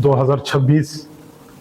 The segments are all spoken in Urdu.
2026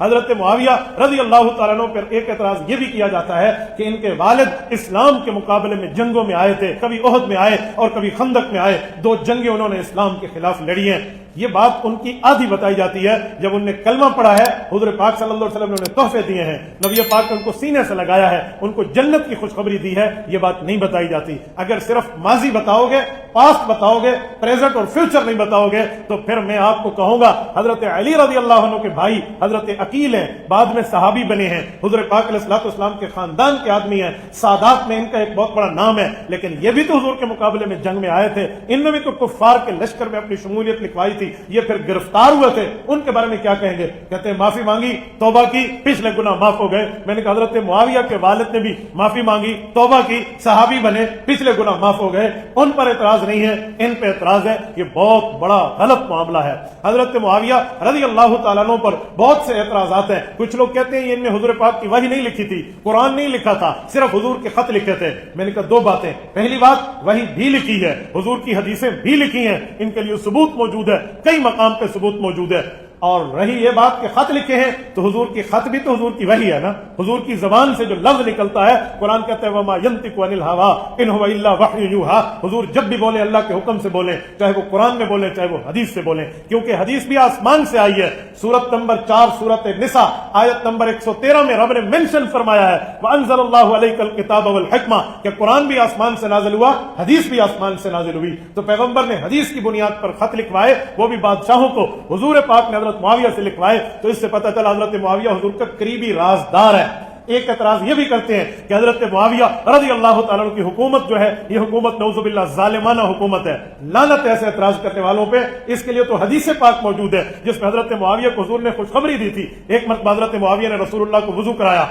حضرت معاویہ رضی اللہ تعالیٰ عنہ پر ایک اعتراض یہ بھی کیا جاتا ہے کہ ان کے والد اسلام کے مقابلے میں جنگوں میں آئے تھے، کبھی احد میں آئے اور کبھی خندق میں آئے، 2 جنگیں انہوں نے اسلام کے خلاف لڑی ہیں۔ یہ بات ان کی آدھی بتائی جاتی ہے، جب انہوں نے کلمہ پڑھا ہے حضور پاک صلی اللہ علیہ وسلم نے انہیں تحفے دیے ہیں، نبی پاک نے ان کو سینے سے لگایا ہے، ان کو جنت کی خوشخبری دی ہے، یہ بات نہیں بتائی جاتی۔ اگر صرف ماضی بتاؤ گے، پاسٹ بتاؤ گے، پریزنٹ اور فیوچر نہیں بتاؤ گے، تو پھر میں آپ کو کہوں گا حضرت علی رضی اللہ عنہ کے بھائی حضرت عقیل ہیں، بعد میں صحابی بنے ہیں، حضور پاک علیہ الصلوۃ والسلام کے خاندان کے آدمی ہیں، سادات میں ان کا ایک بہت بڑا نام ہے، لیکن یہ بھی تو حضور کے مقابلے میں جنگ میں آئے تھے، ان نے بھی تو کفار کے لشکر میں اپنی شمولیت لکھوائی تھی، یہ پھر گرفتار ہوئے تھے، ان کے بارے میں کیا کہیں گے؟ کہتے ہیں معافی مانگی، توبہ کی، پچھلے گناہ معاف ہو گئے۔ میں نے کہا حضرت معاویہ کے والد نے بھی معافی مانگی، توبہ کی، صحابی بنے، پچھلے گناہ معاف ہو گئے، ان پر اعتراض نہیں ہے، ان پہ اعتراض ہے۔ یہ بہت بڑا غلط معاملہ ہے۔ حضرت معاویہ رضی اللہ تعالیٰ عنہ پر بہت سے اعتراضات ہیں۔ کچھ لوگ کہتے ہیں ان نے حضور پاک کی وحی نہیں لکھی تھی، قرآن نہیں لکھا تھا، صرف حضور کے خط لکھے تھے۔ میں نے کہا 2 باتیں، پہلی بات وحی بھی لکھی ہے، حضور کی حدیثیں بھی لکھی ہیں، ان کے لیے ثبوت موجود ہے، کئی مقام پہ ثبوت موجود ہے۔ اور رہی یہ بات کہ خط لکھے ہیں، تو حضور کی خط بھی تو حضور کی وحی ہے نا، حضور کی زبان سے جو لفظ نکلتا ہے، قرآن کہتا ہے وما ينطق عن الهوى ان هو الا وحی یوحى، حضور جب بھی بولے اللہ کے حکم سے بولیں، چاہے وہ قرآن میں بولیں چاہے وہ حدیث سے بولیں، کیونکہ حدیث بھی آسمان سے آئی ہے۔ سورت نمبر 4 سورت نساء آیت نمبر 113 میں رب نے مینشن فرمایا ہے وانزل اللہ علیک الکتاب والحکمہ، کہ قرآن بھی آسمان سے نازل ہوا، حدیث بھی آسمان سے نازل ہوئی۔ تو پیغمبر نے حدیث کی بنیاد پر خط لکھوائے، وہ بھی بادشاہوں کو، حضور پاک نے حضرت معاویہ سے لکھوائے، تو اس سے پتہ چلا حضرت معاویہ حضور کا قریبی رازدار ہے۔ ایک اعتراض یہ بھی کرتے ہیں کہ حضرت معاویہ رضی اللہ تعالیٰ عنہ کی حکومت جو ہے یہ حکومت نعوذ باللہ ظالمانہ حکومت ہے، لعنت ایسے اعتراض کرنے والوں پہ۔ اس کے لیے تو حدیث پاک موجود ہے جس میں حضرت معاویہ کو حضور نے خوشخبری دی تھی۔ ایک مرتبہ حضرت معاویہ نے رسول اللہ کو وضو کرایا،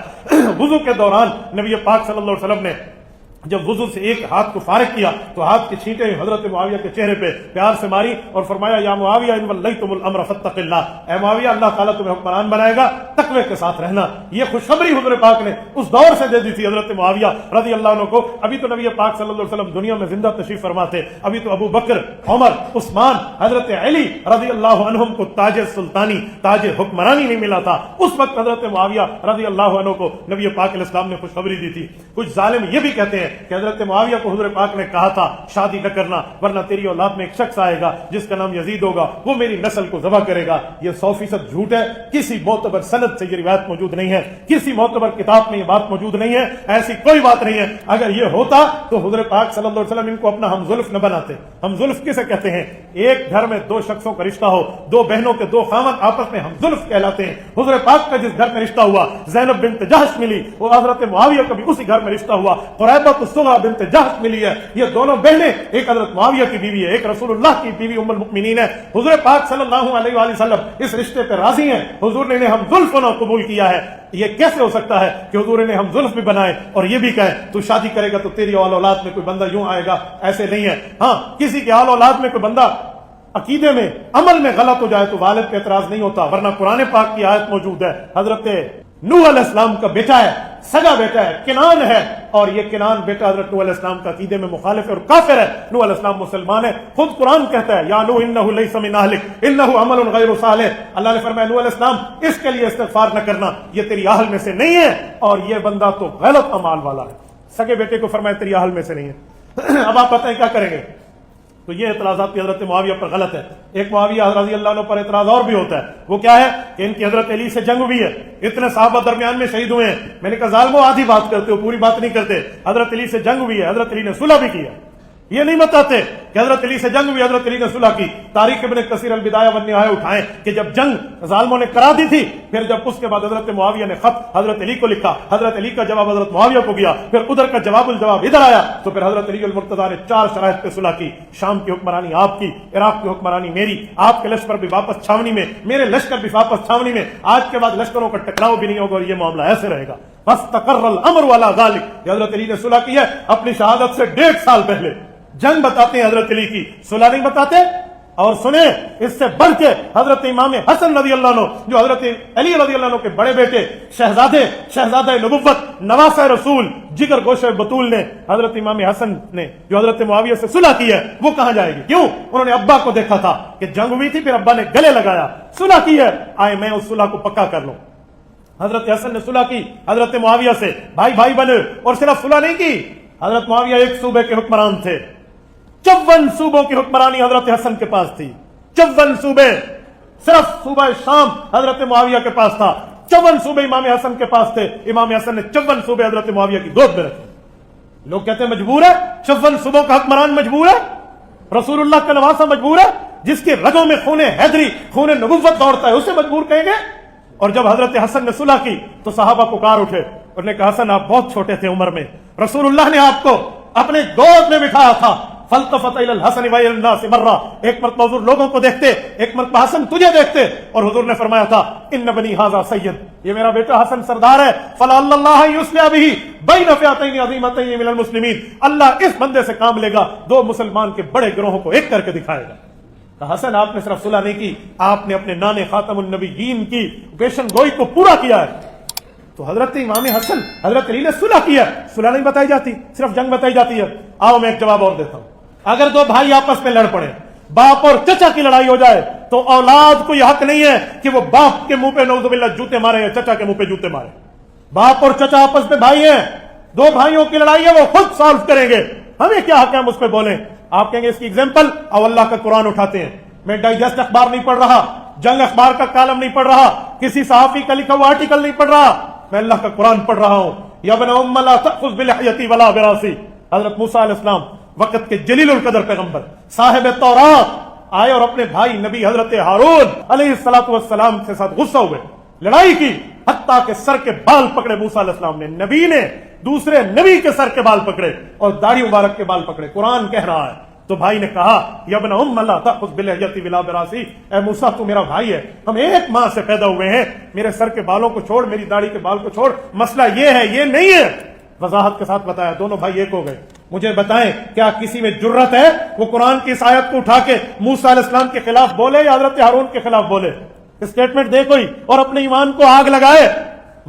وضو کے دوران نبی پاک صلی اللہ علیہ وسلم نے جب وضو سے ایک ہاتھ کو فارغ کیا تو ہاتھ کی چھینٹیں حضرت معاویہ کے چہرے پہ پیار سے ماری اور فرمایا یا معاویہ ان ولیتم الامر فاتق اللہ، اے معاویہ اللہ تعالیٰ تمہیں حکمران بنائے گا، تقوی کے ساتھ رہنا۔ یہ خوشخبری حضور پاک نے اس دور سے دے دی تھی حضرت معاویہ رضی اللہ عنہ کو۔ ابھی تو نبی پاک صلی اللہ علیہ وسلم دنیا میں زندہ تشریف فرما تھے، ابھی تو ابو بکر، عمر، عثمان، حضرت علی رضی اللہ عنہم کو تاج سلطانی، تاج حکمرانی نہیں ملا تھا۔ اس وقت حضرت معاویہ رضی اللہ عنہ کو نبی پاک علیہ السلام نے خوشخبری دی تھی۔ کچھ ظالم یہ بھی کہتے ہیں کہ حضرت معاویہ کو حضور پاک نے کہا تھا شادی نہ کرنا ورنہ تیری اولاد میں ایک شخص آئے گا جس کا نام یزید ہوگا، وہ میری نسل کو ذبح کرے گا۔ یہ 100% جھوٹ ہے، کسی معتبر سند سے یہ روایت موجود نہیں ہے، کسی معتبر کتاب میں یہ بات موجود نہیں ہے، ایسی کوئی بات نہیں ہے۔ اگر یہ ہوتا تو حضور پاک صلی اللہ علیہ وسلم ان کو اپنا ہمزلف نہ بناتے۔ ہمزلف کسے کہتے ہیں؟ ایک گھر میں 2 شخصوں کا رشتہ ہو، 2 بہنوں کے 2 خاوند آپس میں ہمزلف کہلاتے ہیں۔ حضور پاک کا جس گھر میں رشتہ ہوا، زینب بنت جحش ملی، وہ حضرت معاویہ کا بھی اسی گھر میں رشتہ ہوا، قریبۃ الصغریٰ بنت جحش ملی ہے۔ یہ دونوں بہنیں، ایک حضرت معاویہ کی بیوی ہے، ایک رسول اللہ کی بیوی ام المؤمنین ہے۔ حضور پاک صلی اللہ علیہ وآلہ وسلم اس رشتے پہ راضی ہیں، حضور نے انہیں ہمزلف ہونا قبول کیا ہے۔ یہ کیسے ہو سکتا ہے کہ حضور نے ہمزلف بھی بنائے اور یہ بھی کہے تو شادی کرے گا تو تیری اولاد میں کوئی بندہ یوں آئے گا؟ ایسے نہیں ہے۔ ہاں، کسی کی اولاد میں کوئی بندہ عقیدے میں عمل میں غلط ہو جائے تو والد پہ اعتراض نہیں ہوتا، ورنہ قرآن پاک کی آیت موجود ہے، حضرت نوح علیہ السلام کا بیٹا ہے، سگا بیٹا ہے، کنان ہے، اور یہ کنان بیٹا حضرت نوح علیہ السلام کا عقیدے میں مخالف ہے اور کافر ہے۔ نوح علیہ السلام مسلمان ہے، خود قرآن کہتا ہے یا نوح انہ لیس من اہلک انہ عمل غیر صالح۔ اللہ نے فرمایا نوح علیہ السلام اس کے لیے استغفار نہ کرنا، یہ تیری اہل میں سے نہیں ہے اور یہ بندہ تو غلط اعمال والا ہے۔ سگے بیٹے کو فرمایا تیری اہل میں سے نہیں ہے۔ اب آپ بتائیں کیا کریں گے؟ تو یہ اعتراضات بھی حضرت معاویہ پر غلط ہے۔ ایک معاویہ رضی اللہ عنہ پر اعتراض اور بھی ہوتا ہے، وہ کیا ہے کہ ان کی حضرت علی سے جنگ ہوئی ہے، اتنے صحابہ درمیان میں شہید ہوئے ہیں۔ میں نے کہا ظالمو آدھی بات کرتے ہو، پوری بات نہیں کرتے۔ حضرت علی سے جنگ ہوئی ہے، حضرت علی نے صلح بھی کیا، یہ نہیں بتاتے کہ حضرت علی سے جنگ ہوئی، حضرت علی نے صلح کی۔ تاریخ ابن کثیر البدایہ والنہایہ اٹھائیں کہ جب جنگ ظالموں نے کرا دی تھی، پھر جب اس کے بعد حضرت معاویہ نے خط حضرت علی کو لکھا، حضرت علی کا جواب حضرت معاویہ کو گیا، پھر ادھر کا جواب الجواب ادھر آیا، تو پھر حضرت علی المرتضیٰ نے 4 شرائط پہ صلح کی۔ شام کی حکمرانی آپ کی، عراق کی حکمرانی میری، آپ کے لشکر بھی واپس چھاونی میں، میرے لشکر بھی واپس چھاونی میں، آج کے بعد لشکروں کا ٹکراؤ بھی نہیں ہوگا اور یہ معاملہ ایسے رہے گا۔ فاستقر الامر علی ذلک، حضرت علی نے صلح کی ہے اپنی شہادت سے 1.5 سال پہلے۔ جنگ بتاتے ہیں حضرت علی کی، صلح نہیں بتاتے۔ اور سنیں اس سے بڑھ کے حضرت امام حسن رضی اللہ عنہ جو حضرت علی رضی اللہ عنہ کے بڑے بیٹے، شہزادہ نبوت، نواسہ رسول، جگر گوشہ بطول نے، حضرت امام حسن نے جو حضرت معاویہ سے صلح کی ہے، وہ کہاں جائے گی؟ کیوں؟ انہوں نے ابا کو دیکھا تھا کہ جنگ ہوئی تھی، پھر ابا نے گلے لگایا، صلح کی ہے، آئے میں اس صلح کو پکا کر لوں۔ حضرت حسن نے صلح کی حضرت معاویہ سے، بھائی بھائی بنے، اور صرف صلح نہیں کی، حضرت معاویہ ایک صوبے کے حکمران تھے، 54 صوبوں کی حکمرانی حضرت حسن کے پاس تھی، 54 صوبے، صرف صوبہ شام حضرت معاویہ کے پاس تھا، 54 صوبے امام حسن کے پاس تھے، امام حسن نے 54 صوبے حضرت معاویہ کی گود میں رکھے۔ لوگ کہتے ہیں مجبور ہے، 54 صوبوں کا حکمران مجبور ہے، رسول اللہ کا نواسہ مجبور ہے، جس کے رگوں میں خون حیدری، خون نبوت دوڑتا ہے، اسے مجبور کہیں گے؟ اور جب حضرت حسن نے صلح کی تو صحابہ پکار اٹھے، انہوں نے کہا حسن آپ بہت چھوٹے تھے عمر میں، رسول اللہ نے آپ کو اپنے گود میں بٹھایا تھا، فالتفت الى الحسن والى الناس مرہ، ایک مرتبہ حضور لوگوں کو دیکھتے، ایک مرتبہ حسن تجھے دیکھتے، اور حضور نے فرمایا تھا ان بنی ھذا سید، یہ میرا بیٹا حسن سردار ہے، فلعل اللہ یصلح به بین فئتین عظیمتین من المسلمین، اللہ اس بندے سے کام لے گا، دو مسلمان کے بڑے گروہوں کو ایک کر کے دکھائے گا۔ تو حسن آپ نے صرف صلح نہیں کی، آپ نے اپنے نانے خاتم النبیین کی پیشن گوئی کو پورا کیا ہے۔ تو حضرت امام حسن، حضرت علی نے صلح کیا، صلح نہیں بتائی جاتی، صرف جنگ بتائی جاتی ہے۔ آؤ میں ایک جواب اور دیتا ہوں، اگر دو بھائی آپس میں لڑ پڑے، باپ اور چچا کی لڑائی ہو جائے، تو اولاد کو یہ حق نہیں ہے کہ وہ باپ کے منہ پہ نعوذ باللہ جوتے مارے یا چچا کے منہ پہ جوتے مارے۔ باپ اور چچا آپس میں بھائی ہیں، دو بھائیوں کی لڑائی ہے، وہ خود سالو کریں گے، ہمیں کیا حق ہے ہم اس پہ بولیں؟ آپ کہیں گے اس کی ایگزامپل، او اللہ کا قرآن اٹھاتے ہیں، میں ڈائجسٹ اخبار نہیں پڑھ رہا، جنگ اخبار کا کالم نہیں پڑھ رہا، کسی صحافی کا لکھا ہوا آرٹیکل نہیں پڑھ رہا، میں اللہ کا قرآن پڑھ رہا ہوں۔ یا ابن ام لا تأخذ بلحیتی ولا براسی، حضرت موسیٰ علیہ السلام وقت کے جلیل القدر پیغمبر صاحب تورات آئے اور اپنے بھائی نبی حضرت ہارون علیہ السلام کے ساتھ غصہ ہوئے، لڑائی کی، حتیٰ کہ سر کے بال پکڑے موسیٰ علیہ السلام نے، نبی نے دوسرے نبی کے سر کے بال پکڑے اور داڑھی مبارک کے بال پکڑے، قرآن کہہ رہا ہے۔ تو بھائی نے کہا یا ابن ام لا تأخذ بلحیتی ولا براسی، اے موسیٰ تو میرا بھائی ہے، ہم ایک ماں سے پیدا ہوئے ہیں، میرے سر کے بالوں کو چھوڑ، میری داڑھی کے بال کو چھوڑ، مسئلہ یہ ہے یہ نہیں ہے۔ وضاحت کے ساتھ بتایا، دونوں بھائی ایک ہو گئے۔ مجھے بتائیں کیا کسی میں جرت ہے وہ قرآن کی اس آیت کو اٹھا کے موسیٰ علیہ السلام کے خلاف بولے یا حضرت ہارون کے خلاف بولے؟ اسٹیٹمنٹ دے کوئی اور اپنے ایمان کو آگ لگائے؟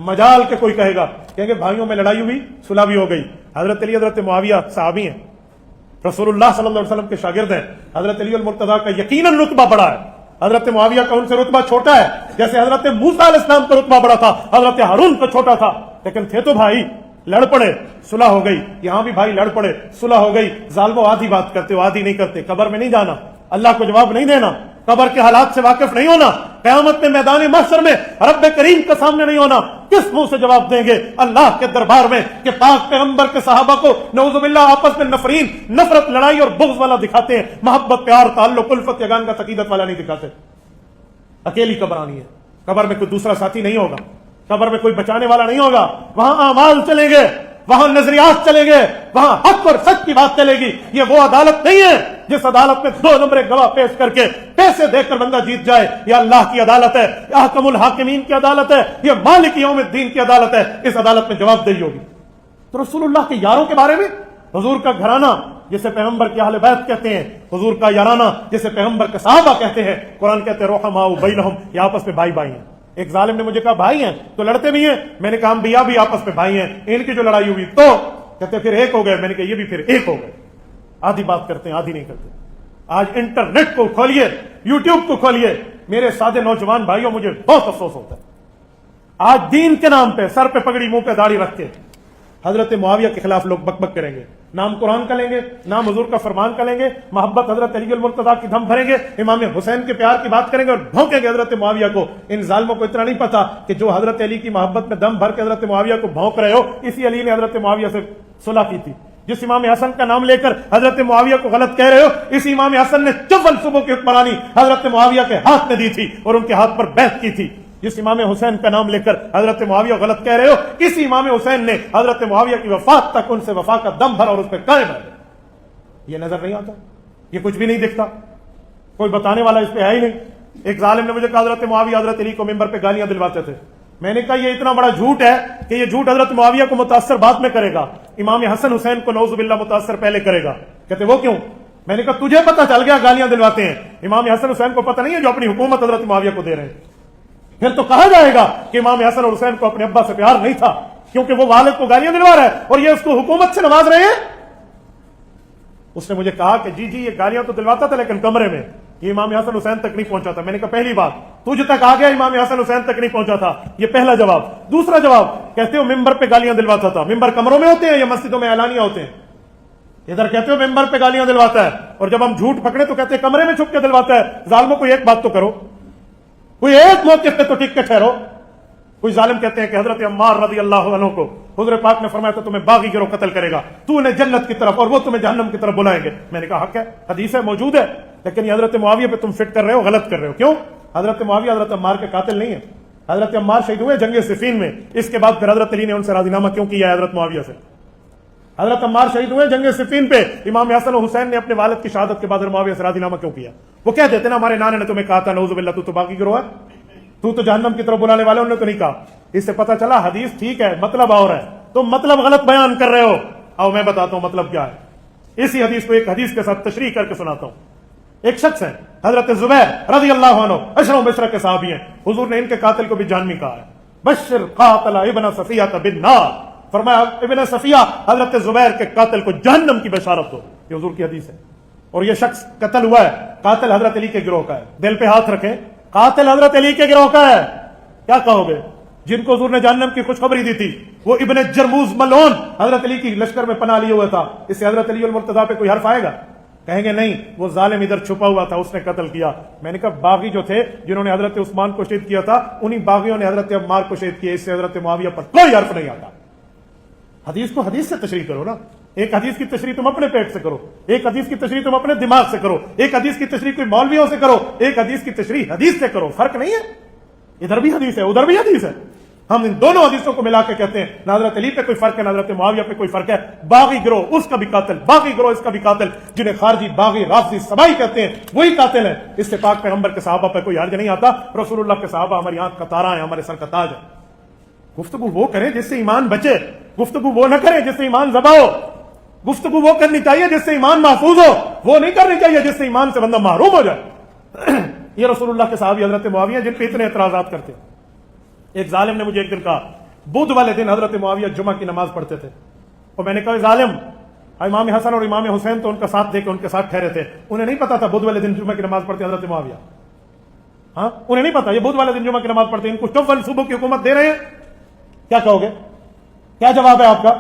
مجال کے کوئی کہے گا، کہیں گے بھائیوں میں لڑائی ہوئی، صلح بھی ہو گئی، حضرت علی حضرت معاویہ صحابی ہیں، رسول اللہ صلی اللہ علیہ وسلم کے شاگرد ہیں، حضرت علی المرتضیٰ کا یقیناً رتبہ بڑا ہے، حضرت معاویہ کا ان سے رتبہ چھوٹا ہے، جیسے حضرت موسیٰ علیہ السلام کا رتبہ بڑا تھا، حضرت ہارون کا چھوٹا تھا، لیکن تھے تو بھائی، لڑ پڑے، صلح ہو گئی، یہاں بھی بھائی لڑ پڑے، صلح ہو گئی۔ ظالموں آدھی بات کرتے ہو، آدھی نہیں کرتے، قبر میں نہیں جانا، اللہ کو جواب نہیں دینا، قبر کے حالات سے واقف نہیں ہونا، قیامت میں میدان محشر میں رب کریم کے سامنے نہیں ہونا، کس منہ سے جواب دیں گے اللہ کے دربار میں کہ پاک پیغمبر کے صحابہ کو نعوذ باللہ آپس میں نفرین، نفرت، لڑائی اور بغض والا دکھاتے ہیں، محبت، پیار، تعلق، الفت، یگانگت، عقیدت والا نہیں دکھاتے۔ اکیلی قبر آنی ہے، قبر میں کوئی دوسرا ساتھی نہیں ہوگا، قبر میں کوئی بچانے والا نہیں ہوگا، وہاں اعمال چلیں گے، وہاں نظریات چلیں گے، وہاں حق اور سچ کی بات چلے گی۔ یہ وہ عدالت نہیں ہے جس عدالت میں 2 نمبر گواہ پیش کر کے پیسے دے کر بندہ جیت جائے، یہ اللہ کی عدالت ہے، یہ احکم الحاکمین کی عدالت ہے، یہ مالک یوم الدین کی عدالت ہے، اس عدالت میں جواب دہی ہوگی۔ تو رسول اللہ کے یاروں کے بارے میں، حضور کا گھرانہ جسے پیغمبر کے اہل بیت کہتے ہیں، حضور کا یارانہ جسے پیغمبر کے صحابہ کہتے ہیں، قرآن کہتے ہیں رحماء بینہم، یہ آپس میں بھائی بھائی ہیں۔ ایک ظالم نے مجھے کہا بھائی ہیں تو لڑتے بھی ہیں، میں نے کہا انبیاء بھی آپس میں بھائی ہیں، ان کی جو لڑائی ہوئی تو کہتے پھر ایک ہو گئے، میں نے کہا یہ بھی پھر ایک ہو گئے۔ آدھی بات کرتے ہیں، آدھی نہیں کرتے۔ آج انٹرنیٹ کو کھولیے، یوٹیوب کو کھولیے، میرے سادے نوجوان بھائیوں مجھے بہت افسوس ہوتا ہے، آج دین کے نام پہ سر پہ پگڑی منہ پہ داڑھی رکھ کے حضرت معاویہ کے خلاف لوگ بک بک کریں گے، نام قرآن کا لیں گے، نام حضور کا فرمان کا لیں گے، محبت حضرت علی المرتضیٰ کی دم بھریں گے، امام حسین کے پیار کی بات کریں گے اور بھونکیں گے حضرت معاویہ کو۔ ان ظالموں کو اتنا نہیں پتا کہ جو حضرت علی کی محبت میں دم بھر کے حضرت معاویہ کو بھونک رہے ہو، اسی علی نے حضرت معاویہ سے صلح کی تھی۔ جس امام حسن کا نام لے کر حضرت معاویہ کو غلط کہہ رہے ہو، اس امام حسن نے 54 صوبوں کی حکمرانی حضرت معاویہ کے ہاتھ میں دی تھی اور ان کے ہاتھ پر بیعت کی تھی۔ جس امام حسین کا نام لے کر حضرت معاویہ غلط کہہ رہے ہو، اسی امام حسین نے حضرت معاویہ کی وفات تک ان سے وفا کا دم بھرا اور اس پہ قائم رہے۔ یہ نظر نہیں آتا، یہ کچھ بھی نہیں دکھتا، کوئی بتانے والا اس پہ ہے ہی نہیں۔ ایک ظالم نے مجھے کہا حضرت معاویہ حضرت علی کو ممبر پہ گالیاں دلواتے تھے، میں نے کہا یہ اتنا بڑا جھوٹ ہے کہ یہ جھوٹ حضرت معاویہ کو متاثر بعد میں کرے گا، امام حسن حسین کو نعوذ باللہ متاثر پہلے کرے گا۔ کہتے وہ کیوں؟ میں نے کہا تجھے پتا چل گیا گالیاں دلواتے ہیں، امام حسن حسین کو پتہ نہیں ہے جو اپنی حکومت حضرت معاویہ کو دے رہے ہیں۔ پھر تو کہا جائے گا کہ امام حسن اور حسین کو اپنے ابا سے پیار نہیں تھا کیونکہ وہ والد کو گالیاں دلوا رہا ہے اور یہ اس کو حکومت سے نواز رہے ہیں۔ اس نے مجھے کہا کہ جی یہ گالیاں تو دلواتا تھا لیکن کمرے میں، یہ امام حسن حسین تک نہیں پہنچا تھا. میں نے کہا پہلی بات تجھ تک آ گیا, امام حسن حسین تک نہیں پہنچا تھا. یہ پہلا جواب. دوسرا جواب, کہتے ہو ممبر پہ گالیاں دلواتا تھا. ممبر کمروں میں ہوتے ہیں یا مسجدوں میں اعلانیہ ہوتے ہیں؟ ادھر کہتے ہو ممبر پہ گالیاں دلواتا ہے, اور جب ہم جھوٹ پکڑے تو کہتے ہیں کمرے میں چھپ کے دلواتا ہے. ظالموں کو ایک بات تو کرو, کوئی ایک موقف پہ تو ٹک کے ٹھہرو. کوئی ظالم کہتے ہیں کہ حضرت عمار رضی اللہ عنہ کو حضور پاک نے فرمایا تو تمہیں باغی گروہ قتل کرے گا, تو انہیں جنت کی طرف اور وہ تمہیں جہنم کی طرف بلائیں گے. میں نے کہا حق ہے, حدیث ہے, موجود ہے, لیکن یہ حضرت معاویہ پہ تم فٹ کر رہے ہو, غلط کر رہے ہو. کیوں؟ حضرت معاویہ حضرت عمار کے قاتل نہیں ہے. حضرت عمار شہید ہوئے جنگ صفین میں, اس کے بعد پھر حضرت علی نے ان سے راضی نامہ کیوں کیا ہے حضرت معاویہ سے؟ حضرت عمار شہید ہوئے جنگ صفین پہ, امام حسن و حسین نے اپنے والد کی شہادت کے بعد معاویہ سے راضی نامہ کیوں کیا؟ وہ کہہ دیتے نا ہمارے نانے نے تمہیں کہا تھا نعوذ باللہ تو باغی گروہ ہے, تو جہنم کی طرف بلانے والے, انہوں نے تو نہیں کہا. اس سے پتہ چلا حدیث ٹھیک ہے, مطلب اور ہے, تم مطلب غلط بیان کر رہے ہو. آؤ میں بتاتا ہوں مطلب کیا ہے. اسی حدیث کو ایک حدیث کے ساتھ تشریح کر کے سناتا ہوں. ایک شخص ہے حضرت زبیر رضی اللہ عنہ, عشروں بشرہ کے صحابی ہیں. حضور نے ان کے قاتل کو بھی جہنمی کہا ہے. بشر قاتل ابن صفیہ بالنار, فرمایا ابن صفیہ حضرت زبیر کے قاتل کو جہنم کی بشارت دو. یہ حضور کی حدیث ہے. اور یہ شخص قتل ہوا ہے, قاتل حضرت علی کے گروہ کا ہے. دل پہ ہاتھ رکھیں, قاتل حضرت علی کے گروہ کا ہے. کیا کہو گے؟ جن کو حضور نے جہنم کی خوشخبری دی تھی, وہ ابن جرموز ملعون حضرت علی کی لشکر میں پناہ لیے ہوئے تھا. اس سے حضرت علی المرتضیٰ پہ کوئی حرف آئے گا؟ کہیں گے نہیں, وہ ظالم ادھر چھپا ہوا تھا, اس نے قتل کیا. میں نے کہا باغی جو تھے جنہوں نے حضرت عثمان کو شہید کیا تھا, انہی باغیوں نے حضرت عمار کو شہید کیا. اس سے حضرت معاویہ پر کوئی حرف نہیں آتا. حدیث کو حدیث سے تشریح کرو نا. ایک حدیث کی تشریح تم اپنے پیٹ سے کرو, ایک حدیث کی تشریح تم اپنے دماغ سے کرو, ایک حدیث کی تشریح کوئی مولویوں سے کرو, ایک حدیث کی تشریح حدیث سے کرو. فرق نہیں ہے, ادھر بھی حدیث ہے ادھر بھی حدیث ہے. ہم ان دونوں حدیثوں کو ملا کے کہتے ہیں نہ حضرت علی پہ کوئی فرق ہے نہ حضرت معاویہ پہ کوئی فرق ہے. باغی گروہ اس کا بھی قاتل, باغی گروہ اس کا بھی قاتل, جنہیں خارجی باغی رافضی سبائی کہتے ہیں, وہی قاتل ہیں. اس سے پاک پیغمبر کے صحابہ پہ کوئی حرج نہیں آتا. رسول اللہ کے صحابہ ہماری آنکھ کا تارا ہیں, ہمارے سر کا تاج ہے. گفتگو وہ کریں جس سے ایمان بچے, گفتگو وہ نہ کریں جس سے ایمان ذبح ہو. گفتگو وہ کرنی چاہیے جس سے ایمان محفوظ ہو, وہ نہیں کرنی چاہیے جس سے ایمان سے بندہ محروم ہو جائے. یہ رسول اللہ کے صحابی حضرت معاویہ جن پہ اتنے اعتراضات کرتے ہیں. ایک ظالم نے مجھے ایک دن کہا, بدھ والے دن حضرت معاویہ جمعہ کی نماز پڑھتے تھے, اور میں نے کہا ظالم, امام حسن اور امام حسین تو ان کا ساتھ دے کے ان کے ساتھ ٹھہرے تھے, انہیں نہیں پتا تھا بدھ والے دن جمعہ کی نماز پڑھتے حضرت معاویہ. ہاں انہیں نہیں پتا یہ بدھ والے دن جمعہ کی نماز پڑھتے, ان کو چوبن صوبوں کی حکومت دے رہے ہیں. کیا کہو گے؟ کیا جواب ہے آپ کا؟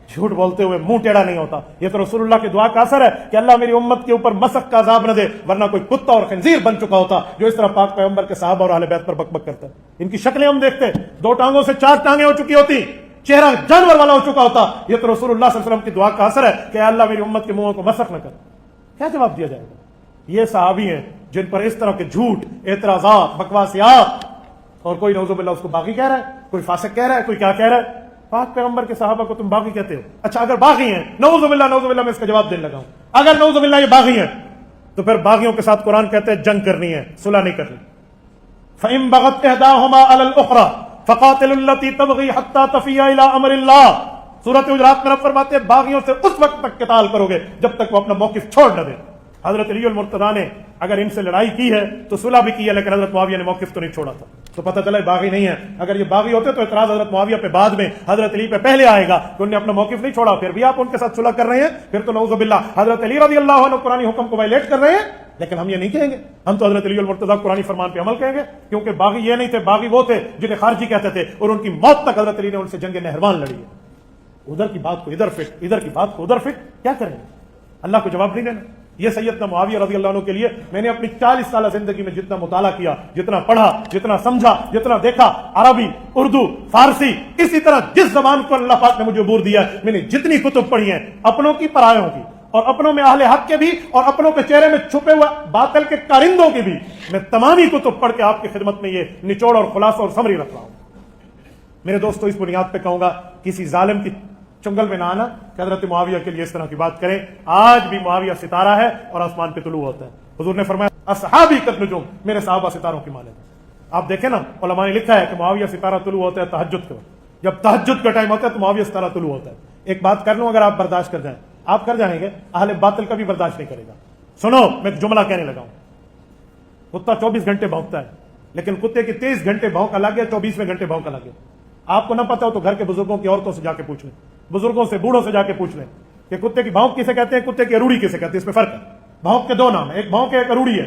جھوٹ بولتے ہوئے منہ ٹیڑھا نہیں ہوتا. یہ تو رسول اللہ کی دعا کا اثر ہے کہ اللہ میری امت کے اوپر مسخ کا عذاب نہ دے, ورنہ کوئی کتا اور خنزیر بن چکا ہوتا جو اس طرح پاک پیغمبر کے صحابہ اور اہل بیت پر بک بک کرتا ہے. ان کی شکلیں ہم دیکھتے, 2 ٹانگوں سے 4 ٹانگیں ہو چکی ہوتی, چہرہ جانور والا ہو چکا ہوتا. یہ تو رسول اللہ صلی اللہ علیہ وسلم کی دعا کا اثر ہے کہ اللہ میری امت کے منہوں کو مسخ نہ کر. کیا جواب دیا جائے گا؟ یہ صحابی ہیں جن پر اس طرح کے جھوٹ, اعتراضات, بکواسیات, اور کوئی نعوذ باللہ اس کو باغی کہہ رہا ہے, کوئی فاسق کہہ رہا ہے, کوئی کیا کہہ رہا ہے. پاک پیغمبر کے صحابہ کو تم باغی کہتے ہو. اچھا اگر باغی ہیں, نعوذ باللہ میں اس کا جواب دینے لگا ہوں, اگر نعوذ باللہ یہ باغی ہیں تو پھر باغیوں کے ساتھ قرآن کہتے ہیں جنگ کرنی ہے, صلح نہیں کرنی. فَإِن بَغَتْ إِحْدَاهُمَا عَلَى الْأُخْرَى فَقَاتِلُوا الَّتِي تَبْغِي حَتَّى تَفِيَّ إِلَىٰ أَمْرِ اللَّهِ. سورۃ حجرات میں رب فرماتے ہیں باغیوں سے اس وقت تک قتال کرو گے جب تک وہ اپنا موقف چھوڑ نہ دیں. حضرت علی المرتضیٰ نے اگر ان سے لڑائی کی ہے تو صلح بھی کی ہے, لیکن حضرت معاویہ نے موقف تو نہیں چھوڑا تھا. تو پتہ چلا باغی نہیں ہے. اگر یہ باغی ہوتے تو اعتراض حضرت معاویہ پہ بعد میں, حضرت علی پہ پہلے آئے گا کہ انہوں نے اپنا موقف نہیں چھوڑا, پھر بھی آپ ان کے ساتھ صلح کر رہے ہیں, پھر تو نعوذ باللہ حضرت علی رضی اللہ عنہ قرآنی حکم کو وائلیٹ کر رہے ہیں. لیکن ہم یہ نہیں کہیں گے, ہم تو حضرت علی المرتضیٰ قرآنی فرمان پہ عمل کہیں گے, کیونکہ باغی یہ نہیں تھے, باغی وہ تھے جنہیں خارجی کہتے تھے, اور ان کی موت تک حضرت علی نے ان سے جنگ نہروان لڑی ہے. ادھر کی بات کو ادھر فٹ, ادھر کی بات کو ادھر فٹ, کیا کریں گے؟ اللہ کو جواب نہیں دینا. یہ سیدنا معاویہ رضی اللہ عنہ کے لیے میں نے اپنی 40 سالہ زندگی میں جتنا مطالعہ کیا, جتنا پڑھا, جتنا سمجھا, جتنا دیکھا, عربی, اردو, فارسی, اسی طرح جس زبان کو اللہ پاک نے مجھے عبور دیا, میں نے جتنی کتب پڑھی ہیں, اپنوں کی پرایوں کی, اور اپنوں میں اہل حق کے بھی, اور اپنوں کے چہرے میں چھپے ہوئے باطل کے کارندوں کی بھی, میں تمام ہی کتب پڑھ کے آپ کی خدمت میں یہ نچوڑ اور خلاصہ اور سمری رکھ رہا ہوں. میرے دوستو, اس بنیاد پہ کہوں گا کسی ظالم کی چنگل میں نہ آنا کہ حضرت معاویہ کے لیے اس طرح کی بات کریں. آج بھی معاویہ ستارہ ہے اور آسمان پہ طلوع ہوتا ہے. حضور نے فرمایا اصحابی کالنجوم, میرے صحابہ ستاروں کی مانند. آپ دیکھیں نا, علماء نے لکھا ہے کہ معاویہ ستارہ طلوع ہوتا ہے تہجد کے وقت. جب تہجد کا ٹائم ہوتا ہے تو معاویہ ستارہ طلوع ہوتا ہے. ایک بات کر لوں, اگر آپ برداشت کر جائیں, آپ کر جائیں گے, اہل باطل کا بھی برداشت نہیں کرے گا. سنو, میں ایک جملہ کہنے لگا ہوں. کتا 24 گھنٹے بھونکتا ہے, لیکن کتے کی 23 گھنٹے بھونک الگ ہے, 24ویں گھنٹے بھونک الگ ہے. آپ کو نہ پتا ہو تو گھر کے بزرگوں کی عورتوں سے جا کے پوچھ لیں, بزرگوں سے, بوڑھوں سے جا کے پوچھ لیں کہ کتے کی بھونک کسے کہتے ہیں, کتے کی اروڑی کسے کہتے ہیں. اس میں فرق ہے. بھونک کے 2 نام ہیں, ایک بھونک ہے, ایک اروڑی ہے.